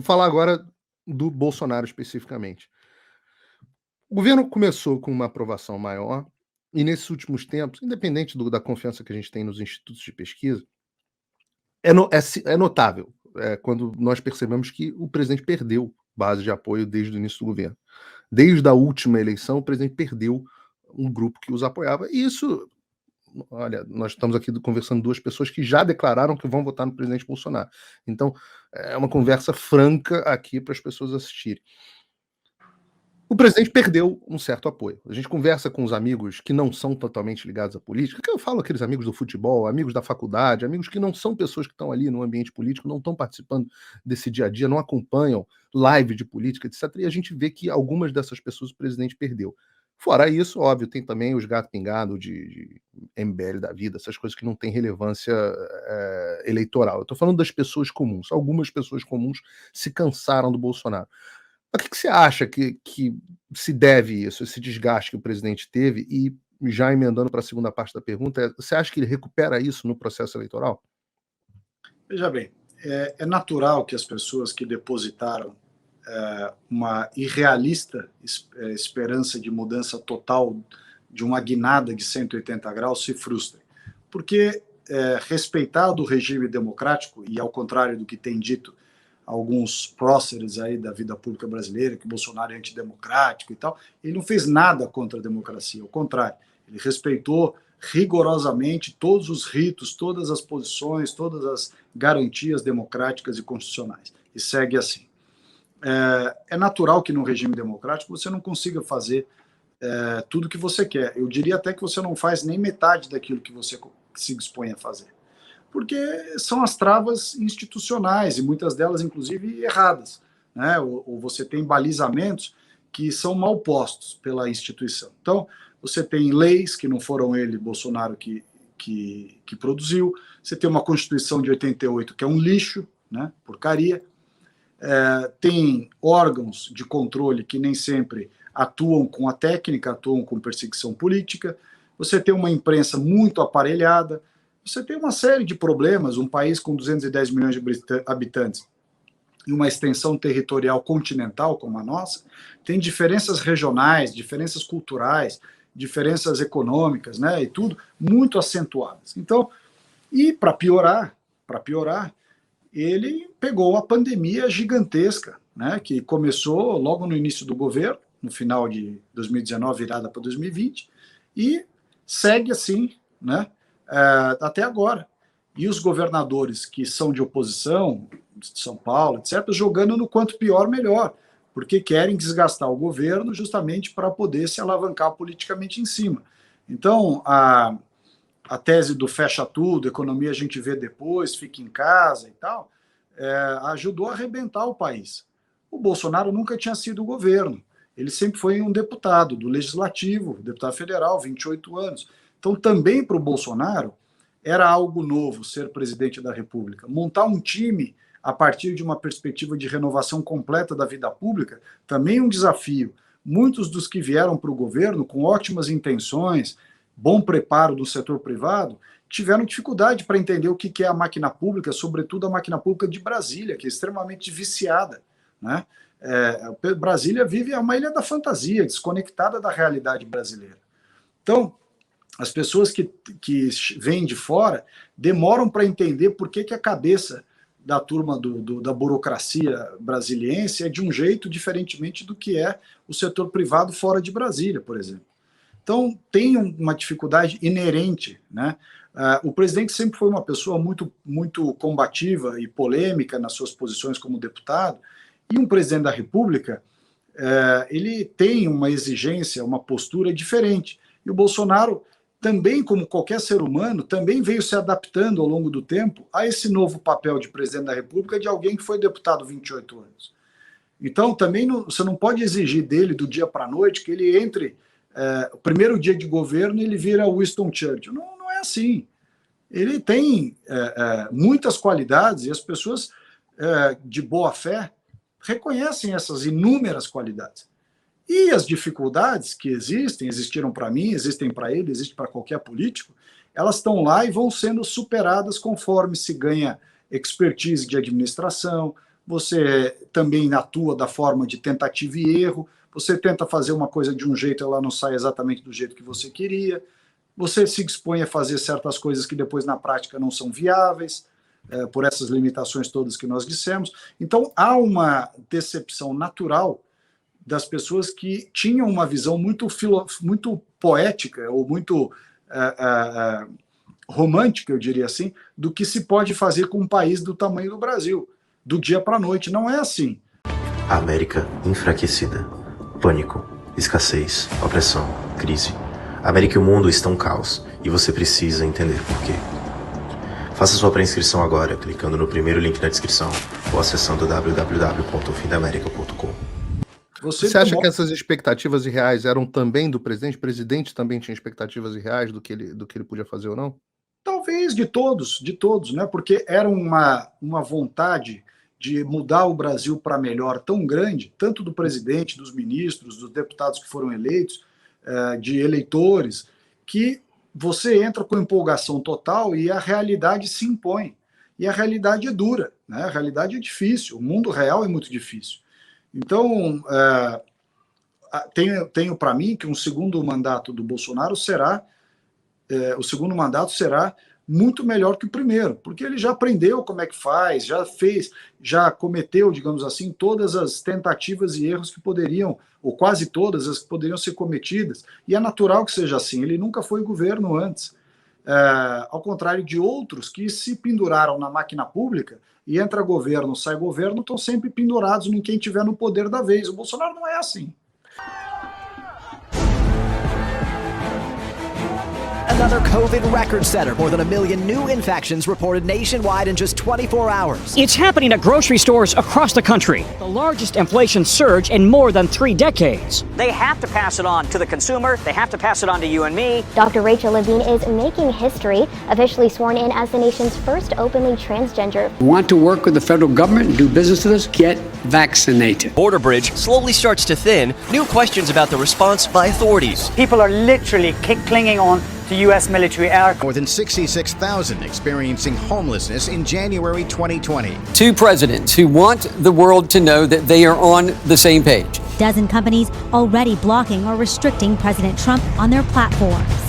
Vou falar agora do Bolsonaro especificamente. O governo começou com uma aprovação maior e nesses últimos tempos, independente da confiança que a gente tem nos institutos de pesquisa, é notável, quando nós percebemos que o presidente perdeu base de apoio desde o início do governo. Desde a última eleição, o presidente perdeu um grupo que os apoiava. E isso, olha, nós estamos aqui conversando duas pessoas que já declararam que vão votar no presidente Bolsonaro. Então, é uma conversa franca aqui para as pessoas assistirem. O presidente perdeu um certo apoio. A gente conversa com os amigos que não são totalmente ligados à política, que eu falo aqueles amigos do futebol, amigos da faculdade, amigos que não são pessoas que estão ali no ambiente político, não estão participando desse dia a dia, não acompanham live de política, etc. E a gente vê que algumas dessas pessoas o presidente perdeu. Fora isso, óbvio, tem também os gato pingado de MBL da vida, essas coisas que não têm relevância eleitoral. Eu estou falando das pessoas comuns. Algumas pessoas comuns se cansaram do Bolsonaro. A que você acha que se deve isso, esse desgaste que o presidente teve? E já emendando para a segunda parte da pergunta, você acha que ele recupera isso no processo eleitoral? Veja bem, é natural que as pessoas que depositaram uma irrealista esperança de mudança total, de uma guinada de 180 graus, se frustrem. Porque, respeitado o regime democrático, e ao contrário do que tem dito alguns próceres aí da vida pública brasileira, que Bolsonaro é antidemocrático e tal, ele não fez nada contra a democracia, ao contrário, ele respeitou rigorosamente todos os ritos, todas as posições, todas as garantias democráticas e constitucionais, e segue assim. É natural que num regime democrático você não consiga fazer tudo que você quer. Eu diria até que você não faz nem metade daquilo que você se dispõe a fazer. Porque são as travas institucionais, e muitas delas, inclusive, erradas. Né? Ou você tem balizamentos que são mal postos pela instituição. Então, você tem leis que não foram ele, Bolsonaro, que produziu. Você tem uma Constituição de 88 que é um lixo, né? Porcaria. Tem órgãos de controle que nem sempre atuam com a técnica, atuam com perseguição política. Você tem uma imprensa muito aparelhada. Você tem uma série de problemas, um país com 210 milhões de habitantes e uma extensão territorial continental como a nossa, tem diferenças regionais, diferenças culturais, diferenças econômicas, né, e tudo muito acentuadas. Então, e para piorar, ele pegou a pandemia gigantesca, né, que começou logo no início do governo, no final de 2019, virada para 2020, e segue assim, né, até agora. E os governadores que são de oposição, de São Paulo, etc., jogando no quanto pior, melhor, porque querem desgastar o governo justamente para poder se alavancar politicamente em cima. Então, a tese do fecha tudo, economia a gente vê depois, fica em casa e tal, ajudou a arrebentar o país. O Bolsonaro nunca tinha sido governo, ele sempre foi um deputado do Legislativo, deputado federal, 28 anos. Então, também para o Bolsonaro, era algo novo ser presidente da República. Montar um time a partir de uma perspectiva de renovação completa da vida pública, também um desafio. Muitos dos que vieram para o governo com ótimas intenções, bom preparo do setor privado, tiveram dificuldade para entender o que é a máquina pública, sobretudo a máquina pública de Brasília, que é extremamente viciada, né? Brasília vive uma ilha da fantasia, desconectada da realidade brasileira. Então, as pessoas que vêm de fora demoram para entender por que a cabeça da turma da burocracia brasiliense é de um jeito diferentemente do que é o setor privado fora de Brasília, por exemplo. Então, tem uma dificuldade inerente, né? O presidente sempre foi uma pessoa muito, muito combativa e polêmica nas suas posições como deputado, e um presidente da República, ele tem uma exigência, uma postura diferente. E o Bolsonaro, também como qualquer ser humano, também veio se adaptando ao longo do tempo a esse novo papel de presidente da República de alguém que foi deputado 28 anos. Então, também você não pode exigir dele, do dia para a noite, que ele entre, o primeiro dia de governo, ele vira Winston Churchill. Não é assim. Ele tem muitas qualidades e as pessoas de boa fé reconhecem essas inúmeras qualidades. E as dificuldades que existiram para mim, existem para ele, existem para qualquer político, elas estão lá e vão sendo superadas conforme se ganha expertise de administração, você também atua da forma de tentativa e erro, você tenta fazer uma coisa de um jeito, ela não sai exatamente do jeito que você queria, você se dispõe a fazer certas coisas que depois na prática não são viáveis, por essas limitações todas que nós dissemos. Então, há uma decepção natural das pessoas que tinham uma visão muito poética, ou muito romântica, eu diria assim, do que se pode fazer com um país do tamanho do Brasil, do dia para a noite. Não é assim. A América enfraquecida. Pânico, escassez, opressão, crise. A América e o mundo estão um caos, e você precisa entender por quê. Faça sua pré-inscrição agora, clicando no primeiro link na descrição, ou acessando www.fimdaamerica.com. Você acha que essas expectativas irreais eram também do presidente? O presidente também tinha expectativas irreais do que ele podia fazer ou não? Talvez de todos, né? Porque era uma vontade de mudar o Brasil para melhor tão grande, tanto do presidente, dos ministros, dos deputados que foram eleitos, de eleitores, que você entra com empolgação total e a realidade se impõe. E a realidade é dura, né? A realidade é difícil, o mundo real é muito difícil. Então, tenho para mim que um segundo mandato do Bolsonaro será muito melhor que o primeiro, porque ele já aprendeu como é que faz, já cometeu, digamos assim, todas as tentativas e erros que poderiam, ou quase todas as que poderiam ser cometidas, e é natural que seja assim, ele nunca foi governo antes, ao contrário de outros que se penduraram na máquina pública, e entra governo, sai governo, estão sempre pendurados em quem estiver no poder da vez. O Bolsonaro não é assim. Another COVID record setter. More than 1 million new infections reported nationwide in just 24 hours. It's happening at grocery stores across the country. The largest inflation surge in more than 3 decades. They have to pass it on to the consumer. They have to pass it on to you and me. Dr. Rachel Levine is making history, officially sworn in as the nation's first openly transgender. Want to work with the federal government and do business with us? Get vaccinated. Border bridge slowly starts to thin. New questions about the response by authorities. People are literally clinging on to U.S. military air. More than 66,000 experiencing homelessness in January 2020. 2 presidents who want the world to know that they are on the same page. Dozen companies already blocking or restricting President Trump on their platforms.